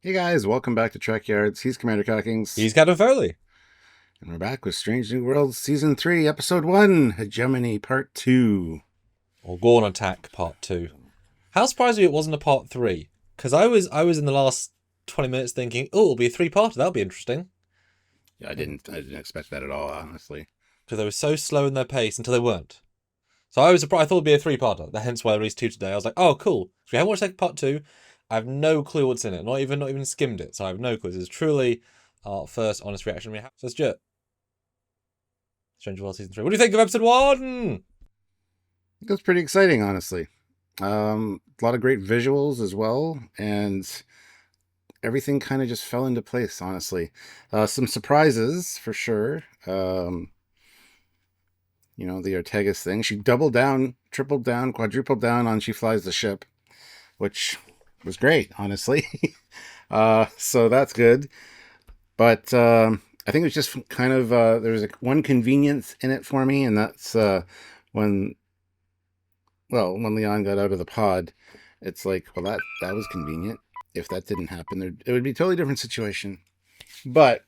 Hey guys, welcome back to Trekyards. He's Commander Cockings, He's Captain Foley. and we're back with Strange New Worlds Season 3, Episode 1, Hegemony Part 2. Or Gorn Attack Part 2. How surprised are you it wasn't a Part 3? Because I was in the last 20 minutes thinking, oh, it'll be a three-parter, that'll be interesting. Yeah, I didn't expect that at all, honestly. Because they were so slow in their pace until they weren't. So I was surprised, I thought it'd be a three-parter. Hence why I released two today. I was like, oh, cool. So we haven't watched Part 2. I have no clue what's in it. Not even skimmed it. So I have no clue. This is truly our first honest reaction we have. So let's do it. Strange World Season 3. What do you think of Episode 1? It was pretty exciting, honestly. A lot of great visuals as well, and everything kind of just fell into place, honestly. Some surprises, for sure. The Ortegas thing. She doubled down, tripled down, quadrupled down on She Flies the Ship, which was great, honestly. So that's good. But I think it was just kind of there was one convenience in it for me, and that's when when Leon got out of the pod. It's like, well, that was convenient. If that didn't happen, it would be a totally different situation. But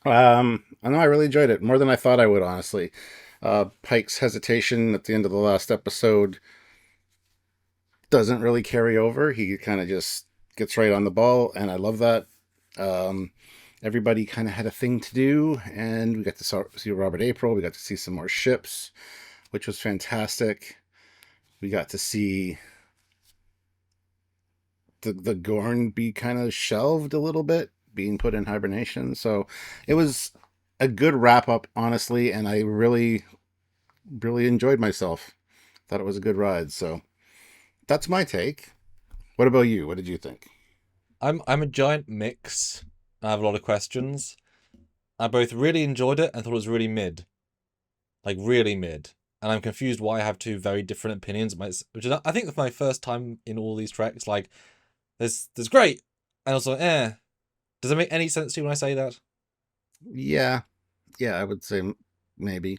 I know I really enjoyed it more than I thought I would, honestly. Pike's hesitation at the end of the last episode doesn't really carry over. He kind of just gets right on the ball, and I love that. Um, Everybody kind of had a thing to do, and we got to see Robert April. We got to see some more ships, which was fantastic. We got to see the Gorn be kind of shelved a little bit, being put in hibernation. So it was a good wrap up, honestly, and I really, really enjoyed myself. Thought it was a good ride. So that's my take. What about you? What did you think? I'm a giant mix. I have a lot of questions. I both really enjoyed it and thought it was really mid. Like, really mid. And I'm confused why I have two very different opinions. Which is, I think, for my first time in all these treks. Like, there's great. And also, Does it make any sense to you when I say that? Yeah, yeah, I would say maybe.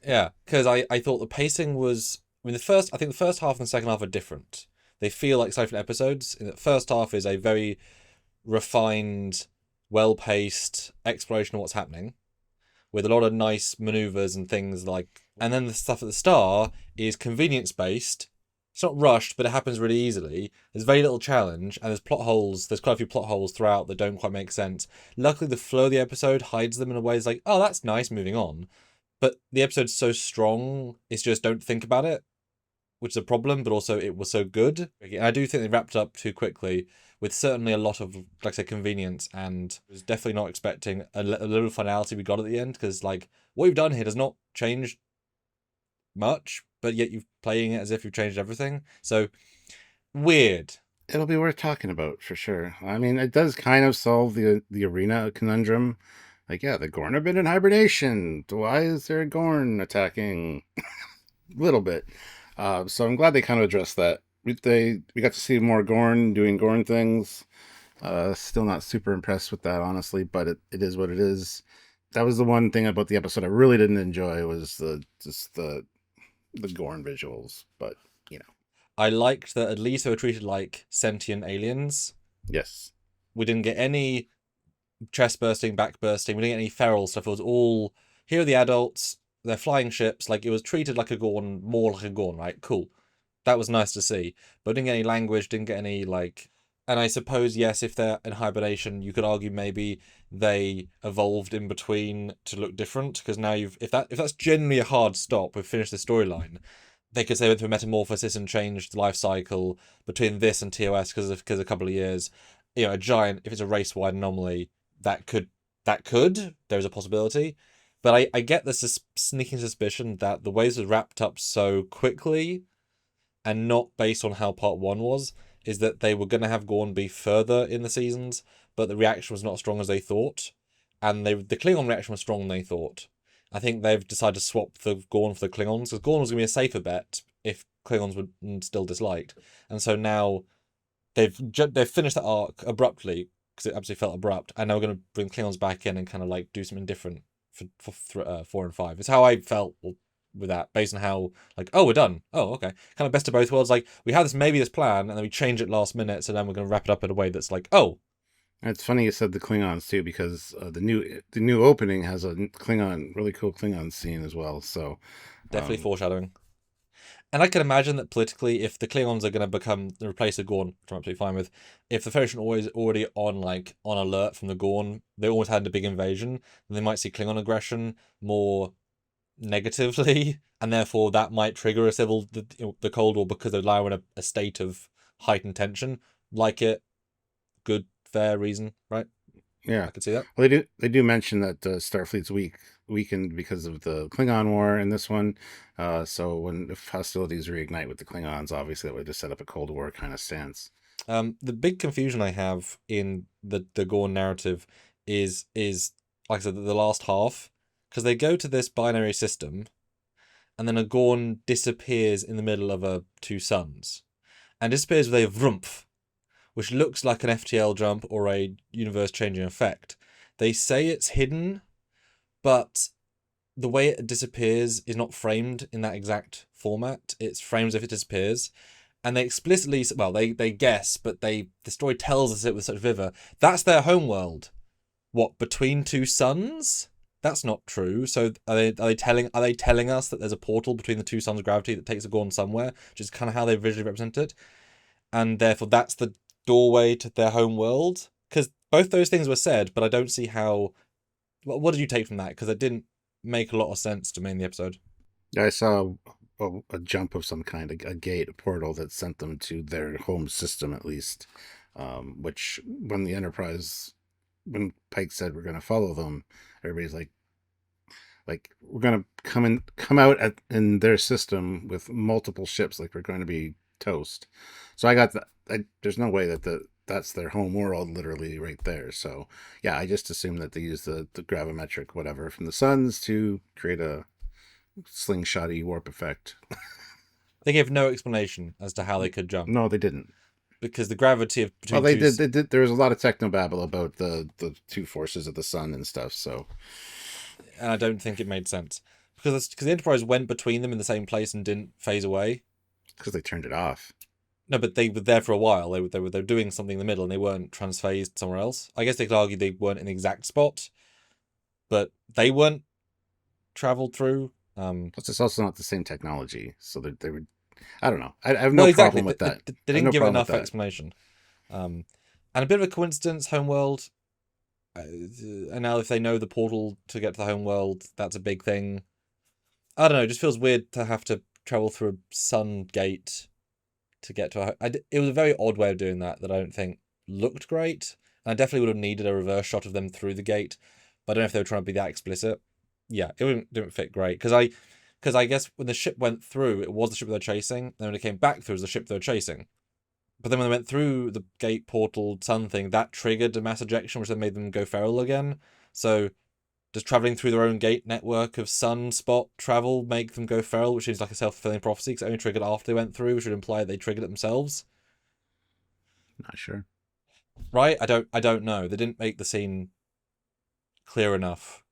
Yeah, because I thought the pacing was. I think the first half and the second half are different. They feel like sci-fi episodes. In the first half is a very refined, well-paced exploration of what's happening, with a lot of nice maneuvers and things like. And then the stuff at the start is convenience-based. It's not rushed, but it happens really easily. There's very little challenge, and there's plot holes. There's quite a few plot holes throughout that don't quite make sense. Luckily, the flow of the episode hides them in a way that's like, oh, that's nice, moving on. But the episode's so strong, it's just don't think about it, which is a problem, but also it was so good. And I do think they wrapped up too quickly with certainly a lot of, like I said, convenience, and I was definitely not expecting a little finality we got at the end, because, like, what you've done here does not change much, but yet you're playing it as if you've changed everything. So, weird. It'll be worth talking about for sure. I mean, it does kind of solve the arena conundrum. Like, yeah, the Gorn have been in hibernation. Why is there a Gorn attacking? A little bit. So I'm glad they kind of addressed that. We got to see more Gorn doing Gorn things. Still not super impressed with that, honestly, but it is what it is. That was the one thing about the episode I really didn't enjoy was the Gorn visuals. But you know, I liked that at least they were treated like sentient aliens. yes, We didn't get any chest bursting, back bursting. We didn't get any feral stuff. It was all, here are the adults. They're flying ships. Like, it was treated like a Gorn, more like a Gorn, right? Cool. That was nice to see. But didn't get any language, didn't get any, like. And I suppose, yes, if they're in hibernation, you could argue maybe they evolved in between to look different. Because now if that's genuinely a hard stop, we've finished the storyline. They could say they went through metamorphosis and changed the life cycle between this and TOS because of a couple of years. You know, a giant, if it's a race wide anomaly, that could there's a possibility, but I get the sneaking suspicion that the ways it was wrapped up so quickly and not based on how part one was, is that they were going to have Gorn be further in the seasons, but the reaction was not as strong as they thought, and the Klingon reaction was stronger than they thought. I think they've decided to swap the Gorn for the Klingons, because Gorn was going to be a safer bet if Klingons were still disliked, and so now they've finished that arc abruptly because it absolutely felt abrupt, and now we're going to bring Klingons back in and kind of like do something different for 4 and 5. It's how I felt. Well, with that, based on how like, oh, we're done. Oh, okay. Kind of best of both worlds. Like we have this plan, and then we change it last minute, so then we're going to wrap it up in a way that's like, oh. It's funny you said the Klingons too, because the new opening has a really cool Klingon scene as well. So Definitely foreshadowing. And I can imagine that politically, if the Klingons are going to replace the Gorn, which I'm absolutely fine with, if the Federation always already on alert from the Gorn, they always had a big invasion, then they might see Klingon aggression more negatively, and therefore that might trigger the Cold War, because they're now in a state of heightened tension. Like it, good, fair reason, right? yeah, I could see that. well, they do mention that Starfleet's weakened because of the Klingon War in this one. So if hostilities reignite with the Klingons, obviously that would just set up a Cold War kind of stance. The big confusion I have in the Gorn narrative is like I said, the last half, because they go to this binary system, and then a Gorn disappears in the middle of two suns, and disappears with a vroomf, which looks like an FTL jump or a universe-changing effect. They say it's hidden, but the way it disappears is not framed in that exact format. It's framed as if it disappears. And they explicitly, well, they guess, but the story tells us it with such vigour. That's their homeworld. What, between two suns? That's not true. So are they telling us that there's a portal between the two suns of gravity that takes a Gorn somewhere, which is kind of how they visually represent it, and therefore that's the doorway to their home world? Because both those things were said, but I don't see how. What did you take from that? Because it didn't make a lot of sense to me in the episode. I saw a jump of some kind, a gate, a portal that sent them to their home system at least. Which when when Pike said we're going to follow them, everybody's like we're going to come out in their system with multiple ships, like we're going to be toast. So I got that. There's no way that's their home world, literally right there. So yeah, I just assume that they use the gravimetric whatever from the suns to create a slingshotty warp effect. They gave no explanation as to how they could jump. No, they didn't. Because the gravity of between they did. There was a lot of technobabble about the two forces of the sun and stuff. So, and I don't think it made sense because the Enterprise went between them in the same place and didn't phase away. Because they turned it off. No, but they were there for a while. They were doing something in the middle, and they weren't transphased somewhere else. I guess they could argue they weren't in the exact spot, but they weren't traveled through. Plus, it's also not the same technology, so they would. I don't know. I have no problem with that. They didn't give enough explanation. And a bit of a coincidence, homeworld. And now if they know the portal to get to the homeworld, that's a big thing. I don't know. It just feels weird to have to travel through a sun gate to get to it was a very odd way of doing that I don't think looked great. And I definitely would have needed a reverse shot of them through the gate. But I don't know if they were trying to be that explicit. Yeah, it didn't fit great. Because I guess when the ship went through, it was the ship they were chasing. And when it came back through, it was the ship they were chasing. But then when they went through the gate portal sun thing, that triggered a mass ejection, which then made them go feral again. So does traveling through their own gate network of sunspot travel make them go feral, which seems like a self-fulfilling prophecy, because it only triggered after they went through, which would imply they triggered it themselves? Not sure. Right? I don't know. They didn't make the scene clear enough.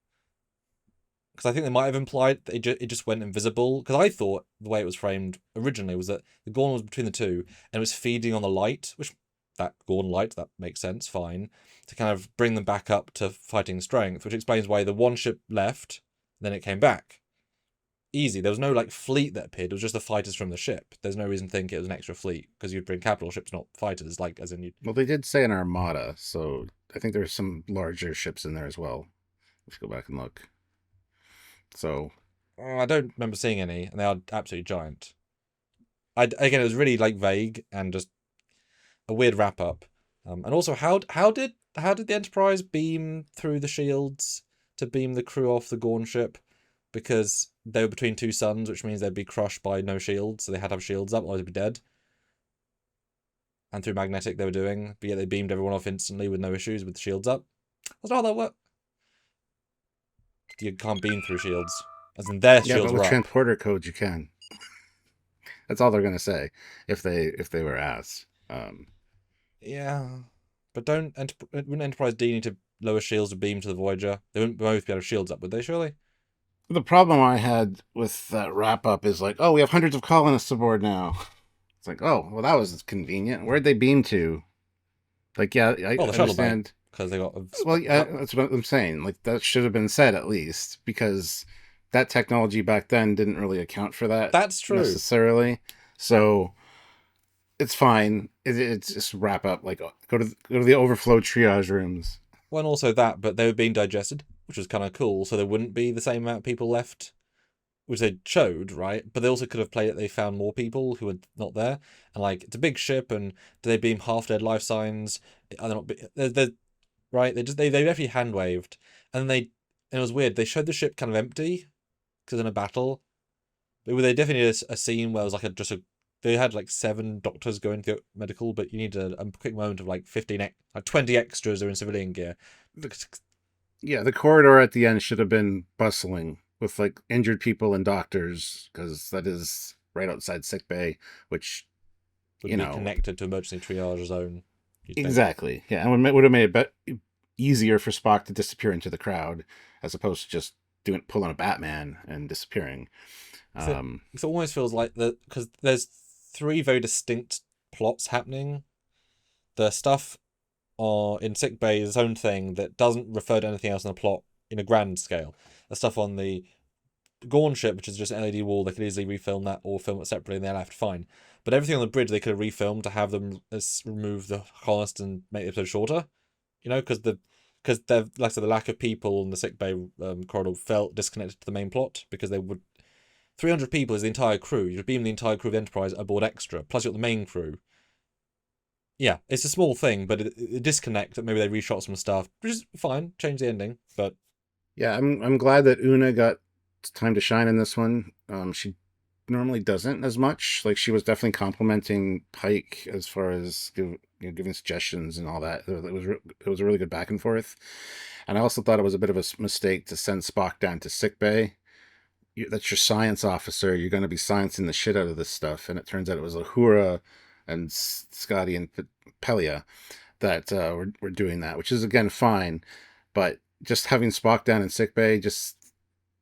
Because I think they might have implied that it just went invisible. Because I thought the way it was framed originally was that the Gorn was between the two, and it was feeding on the light, which that Gorn light, that makes sense, fine, to kind of bring them back up to fighting strength, which explains why the one ship left, then it came back. Easy. There was no fleet that appeared. It was just the fighters from the ship. There's no reason to think it was an extra fleet, because you'd bring capital ships, not fighters, as in you. Well, they did say an armada, so I think there's some larger ships in there as well. Let's go back and look. So I don't remember seeing any, and they are absolutely giant. Again, it was really vague and just a weird wrap up. And also, how did the Enterprise beam through the shields to beam the crew off the Gorn ship? Because they were between two suns, which means they'd be crushed by no shields, so they had to have shields up, or they'd be dead. And through magnetic they were doing, but yet they beamed everyone off instantly with no issues with the shields up. That's not how that works. You can't beam through shields. As in their shields but were with up. transporter codes you can. That's all they're gonna say if they were asked. Yeah, but wouldn't Enterprise D need to lower shields to beam to the Voyager? They wouldn't both be able to have shields up, would they? Surely. The problem I had with that wrap up is like, oh, we have hundreds of colonists aboard now. It's like, oh, well, that was convenient. Where'd they beam to? Like, yeah, I Oh, the shuttle bay, understand. because they got Well, yeah, that's what I'm saying. Like, that should have been said at least, because that technology back then didn't really account for that that's true. necessarily. So it's fine. It's just wrap up. Like, go to the overflow triage rooms. Well, and also that, but they were being digested, which was kind of cool. So there wouldn't be the same amount of people left, which they showed, right? But they also could have played it. They found more people who were not there, and like it's a big ship, and do they beam half dead life signs? Are they not? They're right. They definitely hand waved, and and it was weird. They showed the ship kind of empty because in a battle, they definitely did a scene where it was like they had like 7 doctors going to medical, but you need a quick moment of like 20 extras are in civilian gear. Yeah, the corridor at the end should have been bustling with like injured people and doctors, because that is right outside sick bay, which Would be connected to emergency triage zone. exactly, yeah, and would have made it easier for Spock to disappear into the crowd as opposed to just pulling a Batman and disappearing. It almost feels like because there's 3 very distinct plots happening. The stuff in sick bay is its own thing that doesn't refer to anything else in the plot in a grand scale. The stuff on the Gorn ship, which is just an LED wall, they could easily refilm that or film it separately and they're left fine. But everything on the bridge they could have refilmed to have them remove the colonist and make the episode shorter. You know, because like I said, the lack of people in the sick bay corridor felt disconnected to the main plot because they would 300 people is the entire crew. You'd beam the entire crew of Enterprise aboard extra, plus you've got the main crew. Yeah, it's a small thing, but it disconnect that maybe they reshot some stuff, which is fine. Change the ending, but yeah, I'm glad that Una got time to shine in this one. She normally doesn't as much. Like, she was definitely complimenting Pike as far as giving suggestions and all that. It was a really good back and forth. And I also thought it was a bit of a mistake to send Spock down to sick bay. That's your science officer. You're going to be sciencing the shit out of this stuff. And it turns out it was Uhura and Scotty and Pelia that were doing that, which is again fine. But just having Spock down in sickbay just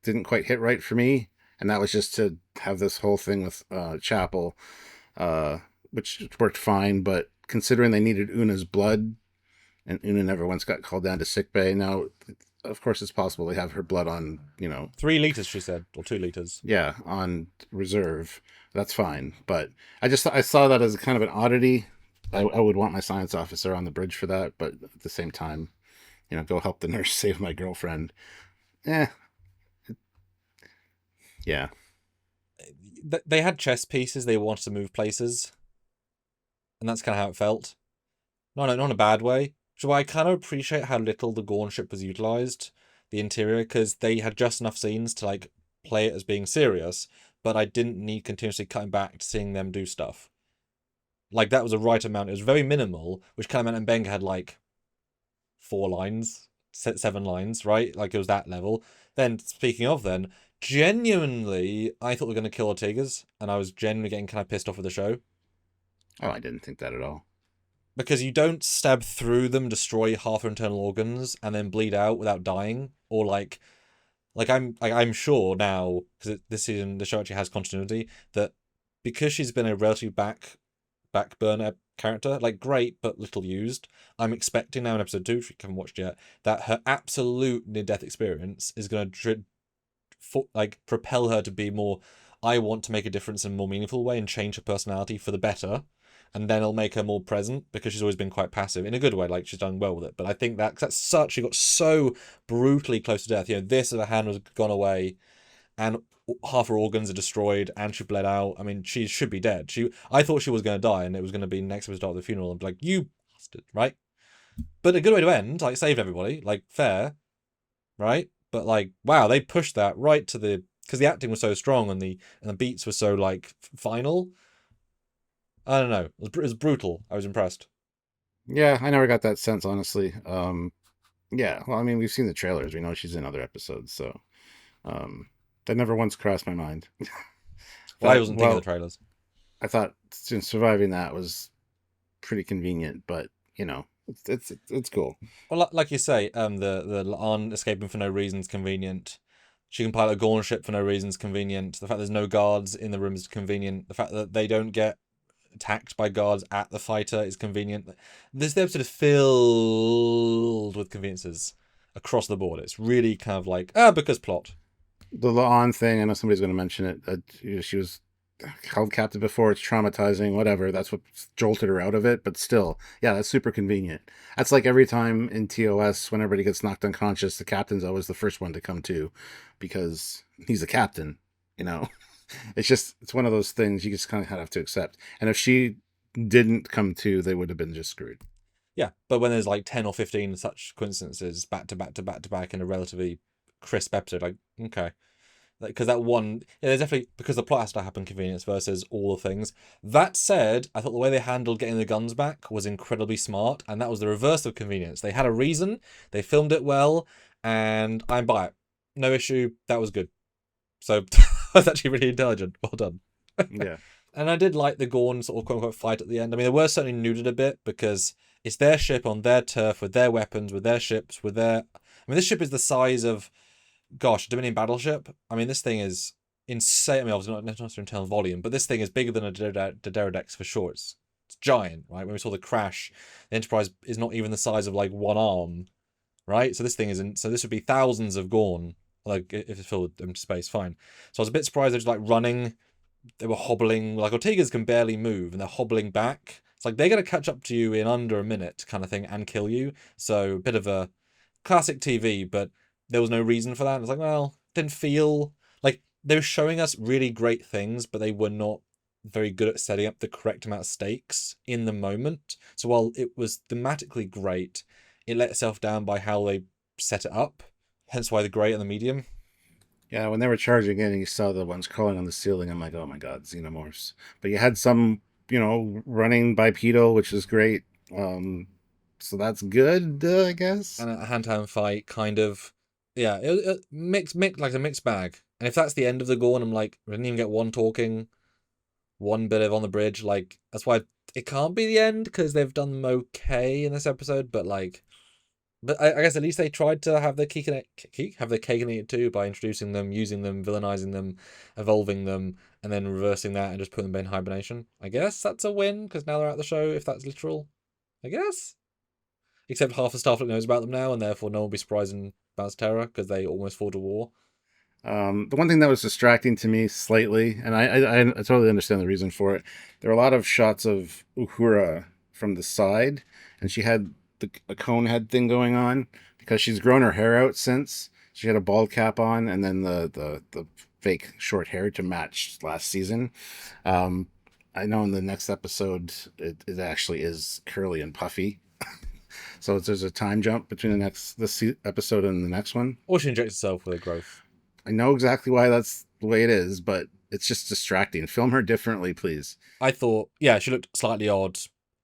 didn't quite hit right for me. And that was just to have this whole thing with Chapel, which worked fine. But considering they needed Una's blood, and Una never once got called down to sickbay, now of course it's possible they have her blood on 3 liters, she said, or 2 liters. Yeah, on reserve. That's fine. But I saw that as kind of an oddity. I would want my science officer on the bridge for that, but at the same time, go help the nurse save my girlfriend. Eh, yeah. They had chess pieces they wanted to move places, and that's kind of how it felt. Not in a bad way. So I kind of appreciate how little the Gorn ship was utilized, the interior, because they had just enough scenes to like play it as being serious, but I didn't need continuously cutting back to seeing them do stuff. Like, that was a right amount. It was very minimal, which kind of meant Mbenga had like 4 lines, 7 lines, right? Like, it was that level. Then, speaking of then, genuinely, I thought we were going to kill Ortegas, and I was genuinely getting kind of pissed off with the show. Oh, I didn't think that at all. Because you don't stab through them, destroy half their internal organs, and then bleed out without dying, or I'm sure now, because this season the show actually has continuity, that because she's been a relatively back burner character, like great but little used, I'm expecting now in episode 2, if you haven't watched yet, that her absolute near-death experience is going to propel her to be more, I want to make a difference in a more meaningful way and change her personality for the better, and then it'll make her more present, because she's always been quite passive in a good way. Like, she's done well with it, but I think she got so brutally close to death. This of her hand was gone away, and half her organs are destroyed, and she bled out. I mean, she should be dead. I thought she was going to die, and it was going to be next episode of the funeral, and be like, you bastard, right? But a good way to end, like, saved everybody, like, fair, right? But like, wow, they pushed that right to because the acting was so strong and the beats were so like final. I don't know. It was brutal. I was impressed. Yeah, I never got that sense, honestly. Yeah, well, I mean, we've seen the trailers. We know she's in other episodes, so that never once crossed my mind. Well, I wasn't thinking of the trailers. I thought surviving that was pretty convenient, but it's cool. Well, like you say, the La'an escaping for no reason is convenient. She can pilot a Gorn ship for no reason is convenient. The fact there's no guards in the room is convenient. The fact that they don't get attacked by guards at the fighter is convenient. This episode is filled with conveniences across the board. It's really kind of like, because plot. The La'an thing, I know somebody's going to mention it. She was held captive before. It's traumatizing, whatever. That's what jolted her out of it. But still, yeah, that's super convenient. That's like every time in TOS, when everybody gets knocked unconscious, the captain's always the first one to come to because he's a captain, you know? It's one of those things you just kind of have to accept. And if she didn't come to, they would have been just screwed. Yeah, but when there's like 10 or 15 such coincidences back to back to back to back in a relatively crisp episode, like, okay. Because that one, yeah, there's definitely, because the plot has to happen, convenience versus all the things. That said, I thought the way they handled getting the guns back was incredibly smart, and that was the reverse of convenience. They had a reason, they filmed it well, and I'm by it. No issue, that was good. So that's actually really intelligent. Well done. Yeah. And I did like the Gorn sort of quote-unquote fight at the end. I mean, they were certainly nuded a bit because it's their ship on their turf with their weapons, with their ships, with their... I mean, this ship is the size of, gosh, a Dominion battleship. I mean, this thing is insane. I mean, obviously not in terms of volume, but this thing is bigger than a Deredex for sure. It's giant, right? When we saw the crash, the Enterprise is not even the size of like one arm, right? So this thing isn't... So this would be thousands of Gorn. Like, if it's filled with empty space, fine. So I was a bit surprised they're just like running. They were hobbling, like Ortega's can barely move and they're hobbling back. It's like they're going to catch up to you in under a minute kind of thing and kill you. So a bit of a classic TV, but there was no reason for that. It's like, well, didn't feel like they were showing us really great things, but they were not very good at setting up the correct amount of stakes in the moment. So while it was thematically great, it let itself down by how they set it up. Hence why the great and the medium. Yeah, when they were charging in and you saw the ones crawling on the ceiling, I'm like, oh my god, xenomorphs. But you had some, running bipedal, which is great. So that's good, I guess. And a hand-to-hand fight, kind of. Yeah, it mixed like a mixed bag. And if that's the end of the Gorn, I'm like, we didn't even get one talking, one bit of on the bridge. Like, that's why it can't be the end, because they've done them okay in this episode, but like... But I guess at least they tried to have their cake and eat it too by introducing them, using them, villainizing them, evolving them, and then reversing that and just putting them in hibernation. I guess that's a win because now they're out of the show. If that's literal, I guess. Except half the Starfleet knows about them now, and therefore no one will be surprised in Baz Terror because they almost fought a war. The one thing that was distracting to me slightly, and I totally understand the reason for it. There were a lot of shots of Uhura from the side, and she had a cone head thing going on because she's grown her hair out since. She had a bald cap on and then the fake short hair to match last season. I know in the next episode it actually is curly and puffy. So there's a time jump between this episode and the next one. Or she injects herself with a growth. I know exactly why that's the way it is, but it's just distracting. Film her differently, please. I thought, yeah, she looked slightly odd.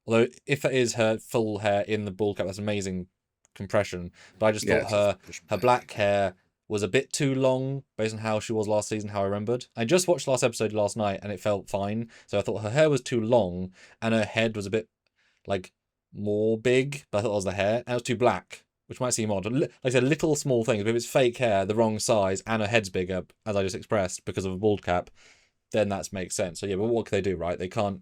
Although, if that is her full hair in the bald cap, that's amazing compression. But I just thought her black hair was a bit too long based on how she was last season, how I remembered. I just watched the last episode last night and it felt fine. So I thought her hair was too long and her head was a bit, like, more big. But I thought it was the hair. And it was too black, which might seem odd. Like I said, little small things. But if it's fake hair, the wrong size, and her head's bigger, as I just expressed, because of a bald cap, then that makes sense. So yeah, but what can they do, right? They can't...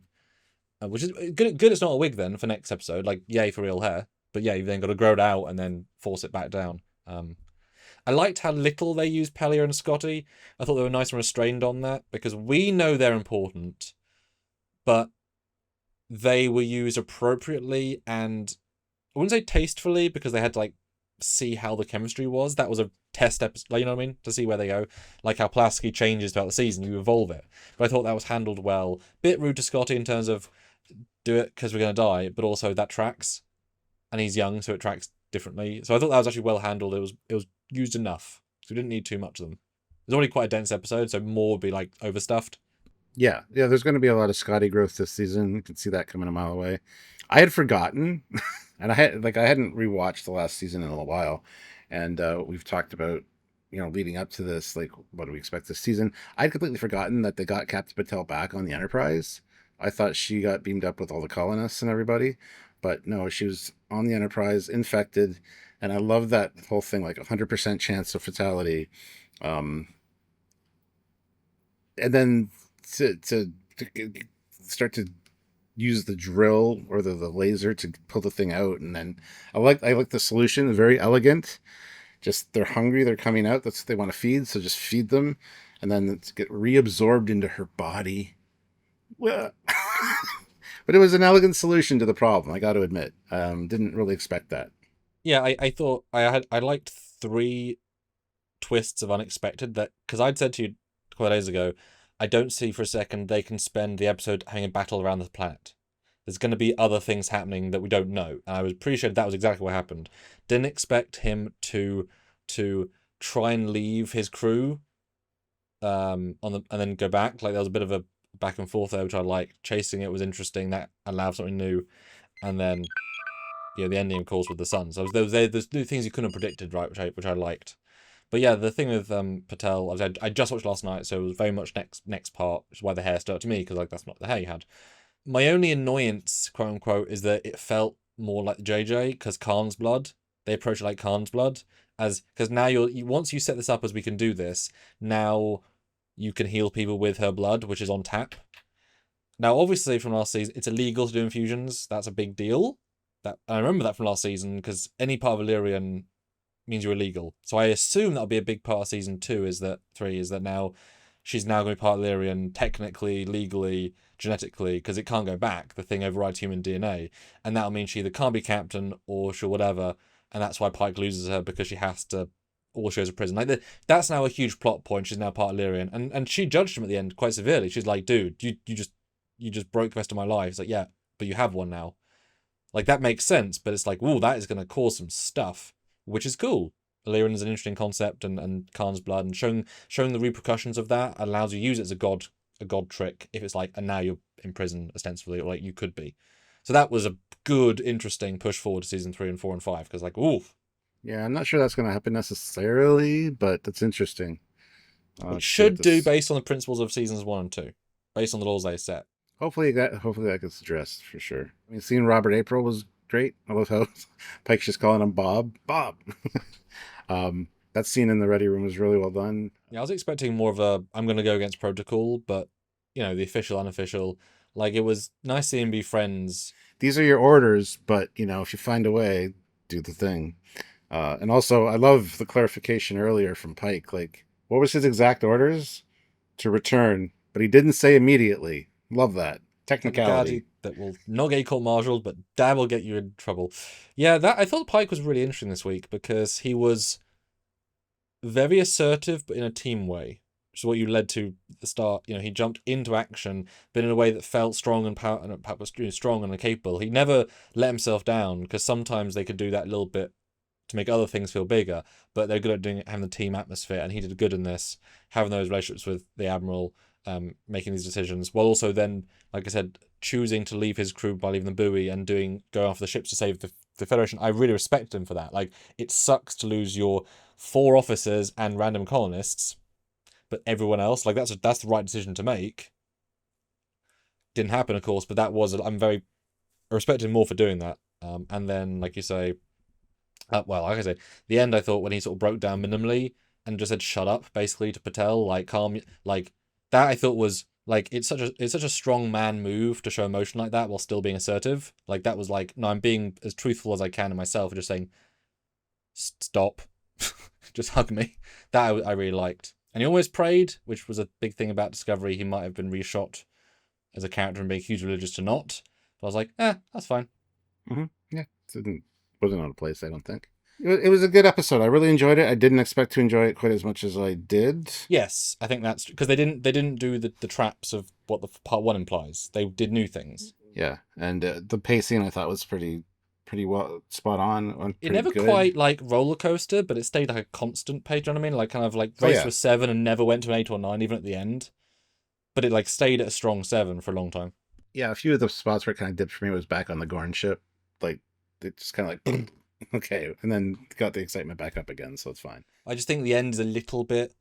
Which is good. It's not a wig then for next episode. Like, yay for real hair, but yeah, you've then got to grow it out and then force it back down. I liked how little they used Pelia and Scotty. I thought they were nice and restrained on that because we know they're important, but they were used appropriately and I wouldn't say tastefully because they had to like see how the chemistry was. That was a test episode, like, you know what I mean, to see where they go. Like how Pulaski changes throughout the season, you evolve it. But I thought that was handled well. Bit rude to Scotty in terms of do it because we're going to die, but also that tracks, and he's young, so it tracks differently. So I thought that was actually well handled. It was used enough, so we didn't need too much of them. It's already quite a dense episode, so more would be like overstuffed. Yeah, there's going to be a lot of Scotty growth this season. You can see that coming a mile away. I had forgotten, and I hadn't rewatched the last season in a while, and we've talked about leading up to this, like what do we expect this season. I'd completely forgotten that they got Captain Patel back on the Enterprise. I thought she got beamed up with all the colonists and everybody, but no, she was on the Enterprise, infected, and I love that whole thing, like 100% chance of fatality. Um, and then to start to use the drill or the laser to pull the thing out, and then I like the solution. Very elegant. Just they're hungry, they're coming out. That's what they want to feed, so just feed them, and then it's get reabsorbed into her body. Well, but it was an elegant solution to the problem. I got to admit, didn't really expect that. Yeah, I thought I liked three twists of unexpected that because I'd said to you a couple of days ago, I don't see for a second they can spend the episode having a battle around the planet. There's going to be other things happening that we don't know, and I was pretty sure that was exactly what happened. Didn't expect him to try and leave his crew on the and then go back. Like there was a bit of a back and forth there, which I liked. Chasing it was interesting. That allowed something new, and then the ending, of course, with the sun. So there's new things you couldn't have predicted, right? Which I liked. But yeah, the thing with Patel, I just watched last night, so it was very much next part, which is why the hair stood out to me, because like that's not the hair you had. My only annoyance, quote unquote, is that it felt more like the JJ because Khan's blood. They approach it like Khan's blood, as because now once you set this up as we can do this, now you can heal people with her blood, which is on tap. Now, obviously, from last season, it's illegal to do infusions. That's a big deal. That I remember that from last season because any part of Illyrian means you're illegal. So I assume that'll be a big part of season 2. Is that now she's now going to be part of Illyrian technically, legally, genetically, because it can't go back. The thing overrides human DNA, and that'll mean she either can't be captain or she'll whatever. And that's why Pike loses her because she has to. All shows a prison. Like that's now a huge plot point. She's now part of Illyrian, and she judged him at the end quite severely. She's like, "Dude, you just broke the rest of my life." It's like, yeah, but you have one now. Like that makes sense, but it's like, ooh, that is going to cause some stuff, which is cool. Illyrian is an interesting concept, and Khan's blood, and showing the repercussions of that allows you to use it as a god trick. If it's like, and now you're in prison ostensibly, or like you could be. So that was a good, interesting push forward to season 3 and 4 and 5 because like, ooh, Yeah, I'm not sure that's going to happen necessarily, but that's interesting. it To see what should do this. based on the principles of seasons 1 and 2, based on the laws they set. Hopefully that gets addressed for sure. I mean, seeing Robert April was great. I love how Pike's just calling him Bob. Bob. That scene in the ready room was really well done. Yeah, I was expecting more of a I'm going to go against protocol, but the official, unofficial. Like it was nice seeing them be friends. These are your orders, but if you find a way, do the thing. And also, I love the clarification earlier from Pike. Like, what was his exact orders? To return, but he didn't say immediately. Love that Technicality technicality. that will not get you court-martialed, but that will get you in trouble. Yeah, that I thought Pike was really interesting this week because he was very assertive, but in a team way, which is what you led to at the start. He jumped into action, but in a way that felt strong and strong and capable. He never let himself down because sometimes they could do that a little bit to make other things feel bigger, but they're good at doing it, having the team atmosphere, and he did good in this, having those relationships with the Admiral, making these decisions, while also then, like I said, choosing to leave his crew by leaving the buoy and going after the ships to save the Federation. I really respect him for that. Like, it sucks to lose your 4 officers and random colonists, but everyone else, like that's the right decision to make. Didn't happen, of course, but I respect him more for doing that. And then, like you say, well, like I say, the end I thought when he sort of broke down minimally and just said "shut up" basically to Patel, like calm, like that I thought was like it's such a strong man move to show emotion like that while still being assertive. Like that was like, no, I'm being as truthful as I can to myself, just saying stop, just hug me. That I really liked, and he almost prayed, which was a big thing about Discovery. He might have been reshot as a character and being huge religious to not. But I was like, that's fine. Yeah, wasn't out of place. I don't think it was a good episode. I really enjoyed it. I didn't expect to enjoy it quite as much as I did. Yes, I think that's because they didn't do the traps of what the part 1 implies. They did new things. Yeah, and the pacing I thought was pretty well spot on and It pretty never good. quite like roller coaster, but it stayed like a constant pace. You know what I mean? Like kind of like Oh race yeah, to a 7 and never went to an 8 or 9, even at the end. But it like stayed at a strong 7 for a long time. yeah. A few of the spots where it kind of dipped for me was back on the Gorn ship. Like it just kind of like okay, and then got the excitement back up again, so it's fine. I just think the end is a little bit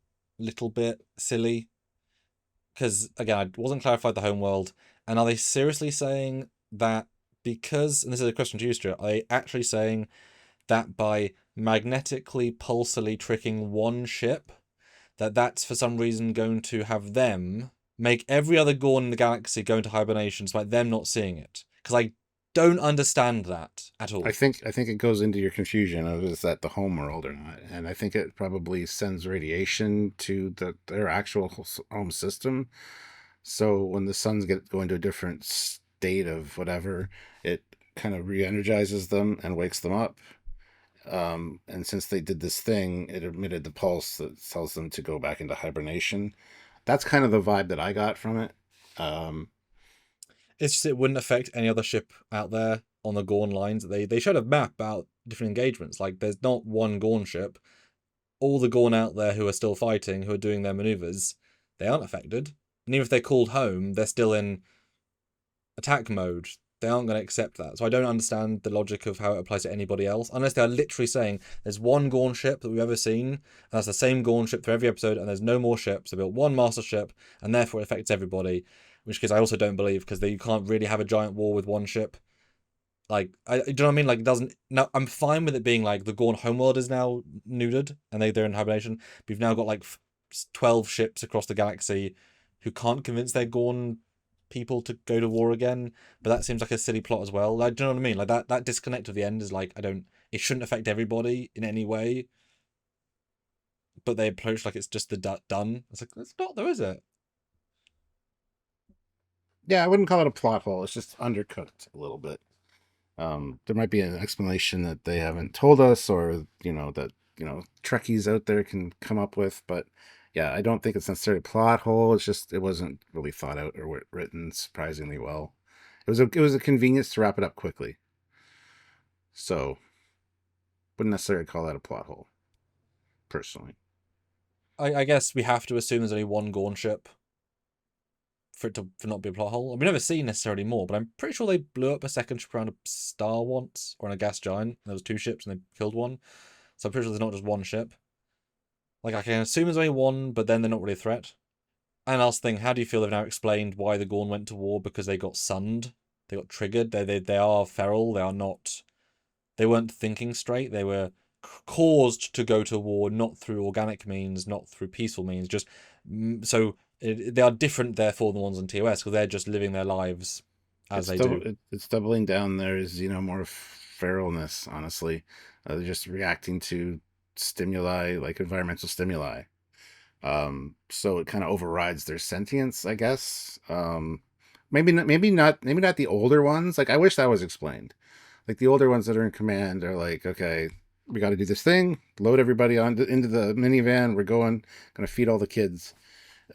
silly because again, I wasn't clarified the homeworld. And are they seriously saying that because? And this is a question to you, Stuart. Are they actually saying that by magnetically pulsally tricking one ship, that's for some reason going to have them make every other Gorn in the galaxy go into hibernation, despite them not seeing it. Because I don't understand that at all. I think it goes into your confusion of is that the home world or not, and I think it probably sends radiation to their actual home system. So when the suns go into a different state of whatever, it kind of re-energizes them and wakes them up. And since they did this thing, it emitted the pulse that tells them to go back into hibernation. That's kind of the vibe that I got from it. Um, It's just it wouldn't affect any other ship out there on the Gorn lines. They showed a map about different engagements. Like, there's not one Gorn ship. All the Gorn out there who are still fighting, who are doing their maneuvers, they aren't affected. And even if they're called home, they're still in attack mode. They aren't going to accept that. So I don't understand the logic of how it applies to anybody else, unless they are literally saying there's one Gorn ship that we've ever seen, and that's the same Gorn ship for every episode, and there's no more ships. They built one master ship, and therefore it affects everybody. Which case I also don't believe, because you can't really have a giant war with one ship. Like, do you know what I mean? Like, it doesn't. No, I'm fine with it being like the Gorn homeworld is now neutered and they're in hibernation. But you've now got like 12 ships across the galaxy who can't convince their Gorn people to go to war again. But that seems like a silly plot as well. Like, do you know what I mean? Like that disconnect at the end is like, I don't. It shouldn't affect everybody in any way. But they approach like it's just the done. It's like, it's not though, is it? yeah, I wouldn't call it a plot hole. It's just undercooked a little bit. There might be an explanation that they haven't told us, or that Trekkies out there can come up with. But yeah, I don't think it's necessarily a plot hole. It's just it wasn't really thought out or written surprisingly well. It was a convenience to wrap it up quickly. So wouldn't necessarily call that a plot hole, personally. I guess we have to assume there's only one Gorn ship for it to not be a plot hole. I've never seen necessarily more, but I'm pretty sure they blew up a second ship around a star once, or on a gas giant. There was two ships and they killed one. So I'm pretty sure there's not just one ship. Like, I can assume there's only one, but then they're not really a threat. And last thing, how do you feel they've now explained why the Gorn went to war? Because they got sunned. They got triggered. They are feral. They are not... They weren't thinking straight. They were caused to go to war, not through organic means, not through peaceful means. Just so they are different, therefore, than the ones on TOS, because they're just living their lives as they do. It's doubling down. There's more feralness. Honestly, they're just reacting to stimuli, like environmental stimuli. So it kind of overrides their sentience, I guess. Maybe not the older ones. Like, I wish that was explained. Like, the older ones that are in command are like, okay, we got to do this thing. Load everybody into the minivan. We're gonna feed all the kids.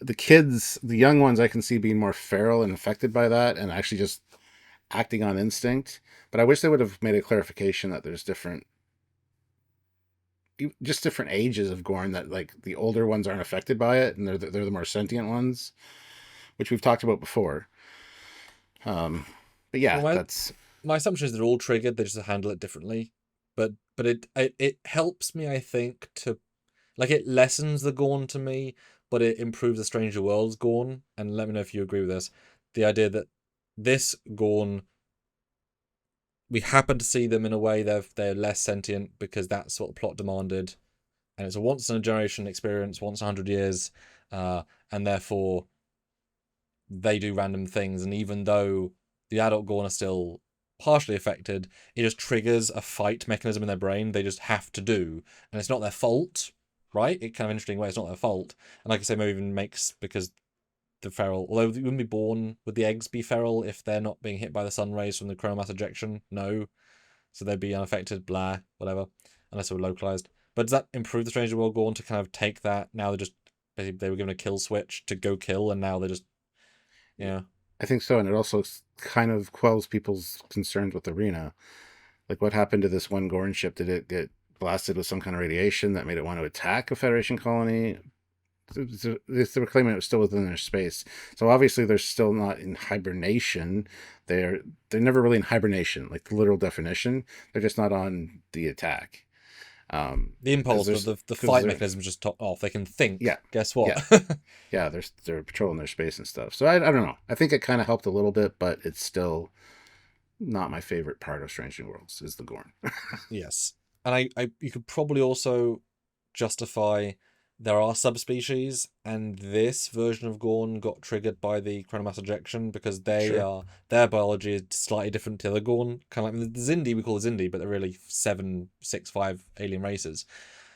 The young ones, I can see being more feral and affected by that, and actually just acting on instinct. But I wish they would have made a clarification that there's different ages of Gorn, that like the older ones aren't affected by it, and they're the more sentient ones, which we've talked about before. But yeah, Well, that's my assumption is they're all triggered. They just handle it differently. But it helps me, I think, to like, it lessens the Gorn to me, but it improves the Stranger Worlds Gorn. And let me know if you agree with this. The idea that this Gorn, we happen to see them in a way they're less sentient because that's what the plot demanded, and it's a once in a generation experience, once in 100 years, and therefore they do random things. And even though the adult Gorn are still partially affected, it just triggers a fight mechanism in their brain they just have to do, and it's not their fault, right? It kind of interesting way it's not their fault. And like I say, maybe even makes, because the feral, although you wouldn't be born, would the eggs be feral if they're not being hit by the sun rays from the coronal mass ejection? No. So they'd be unaffected, blah, whatever, unless they were localized. But does that improve the Stranger World Gorn to kind of take that? Now they're just, basically, they were given a kill switch to go kill, and now they're just, yeah. I think so, and it also kind of quells people's concerns with Arena. Like, what happened to this one Gorn ship? Did it get blasted with some kind of radiation that made it want to attack a Federation colony? They were claiming it was still within their space, so obviously they're still not in hibernation. They're never really in hibernation, like the literal definition. They're just not on the attack. The impulse of the fight mechanism is just top off. They can think. Yeah. Guess what? Yeah, they're patrolling their space and stuff. So I don't know. I think it kind of helped a little bit, but it's still not my favorite part of Strange New Worlds is the Gorn. Yes, and I you could probably also justify there are subspecies, and this version of Gorn got triggered by the chronomass ejection because their biology is slightly different to the Gorn. Kind of like the Zindi, we call it Zindi, but they're really 765 alien races.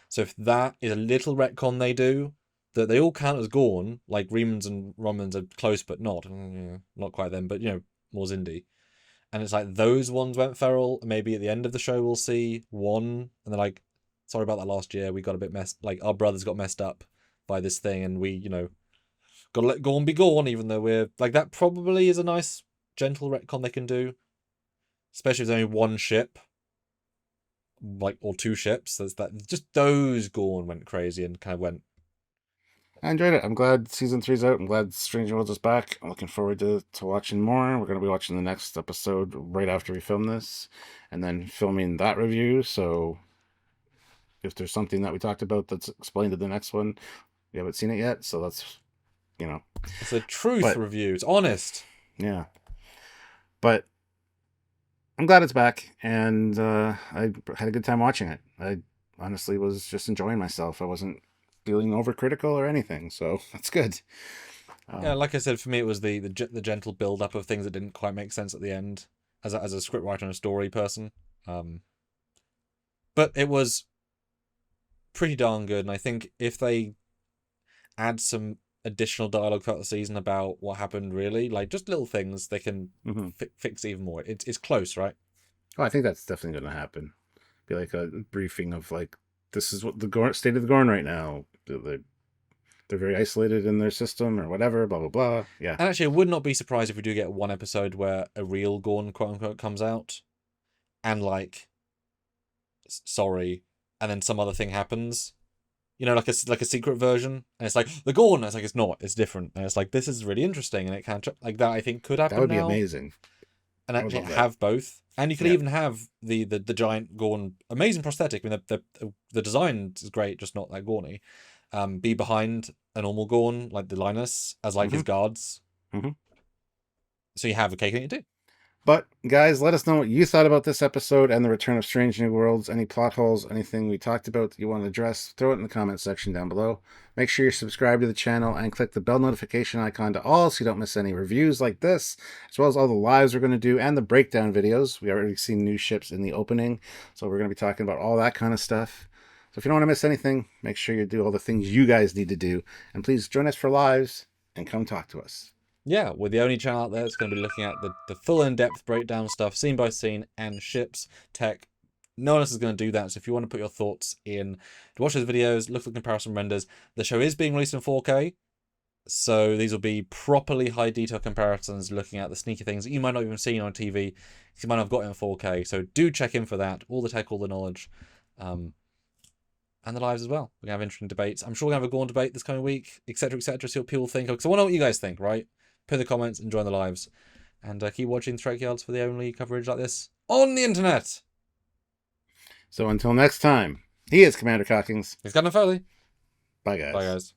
So if that is a little retcon they do, that they all count as Gorn, like Remans and Romans are close but not. Not quite them, but more Zindi. And it's like those ones went feral. Maybe at the end of the show we'll see one, and they're like, sorry about that last year. We got a bit messed. Like our brothers got messed up by this thing, and we, got to let Gorn be Gorn, even though we're like that. Probably is a nice gentle retcon they can do, especially if there's only one ship, or two ships. There's that. Just those Gorn went crazy and kind of went. I enjoyed it. I'm glad season 3's out. I'm glad Strange Worlds is back. I'm looking forward to watching more. We're going to be watching the next episode right after we film this, and then filming that review. So if there's something that we talked about that's explained in the next one, we haven't seen it yet. So that's, It's a truth review. It's honest. Yeah. But I'm glad it's back, and I had a good time watching it. I honestly was just enjoying myself. I wasn't feeling overcritical or anything, so that's good. Yeah, like I said, for me it was the gentle build up of things that didn't quite make sense at the end as a scriptwriter and a story person. But it was pretty darn good, and I think if they add some additional dialogue throughout the season about what happened, really, like just little things, they can fix even more. It's close, right? Oh, I think that's definitely going to happen. Be like a briefing of like, this is what the state of the Gorn right now. They're very isolated in their system or whatever, blah, blah, blah. Yeah. And actually, I would not be surprised if we do get one episode where a real Gorn, quote unquote, comes out and like, sorry, and then some other thing happens. Like a secret version, and it's like the Gorn. It's like it's not. It's different, and it's like this is really interesting, and it can't like that. I think could happen. That would be now. amazing. And actually have both, and you could even have the giant Gorn, amazing prosthetic. I mean, the design is great, just not that Gorny. Be behind a normal Gorn like the Linus as like his guards. So you have a cake and eat it too. But guys, let us know what you thought about this episode and the return of Strange New Worlds. Any plot holes, anything we talked about that you want to address, throw it in the comment section down below. Make sure you're subscribed to the channel and click the bell notification icon to all so you don't miss any reviews like this, as well as all the lives we're going to do and the breakdown videos. We already seen new ships in the opening, so we're going to be talking about all that kind of stuff. So if you don't want to miss anything, make sure you do all the things you guys need to do. And please join us for lives and come talk to us. Yeah, we're the only channel out there that's going to be looking at the full in-depth breakdown stuff, scene by scene, and ships, tech. No one else is going to do that, so if you want to put your thoughts in to watch those videos, look at the comparison renders. The show is being released in 4K, so these will be properly high detail comparisons, looking at the sneaky things that you might not even seen on TV, you might not have got in 4K, so do check in for that, all the tech, all the knowledge, and the lives as well. We're going to have interesting debates. I'm sure we're going to have a Gorn debate this coming week, etc., etc., see what people think, because I want to know what you guys think, right? Put in the comments and join the lives. And keep watching Trekyards for the only coverage like this on the internet. So until next time, he is Commander Cockings. He's Scotty and Foley. Bye, guys. Bye, guys.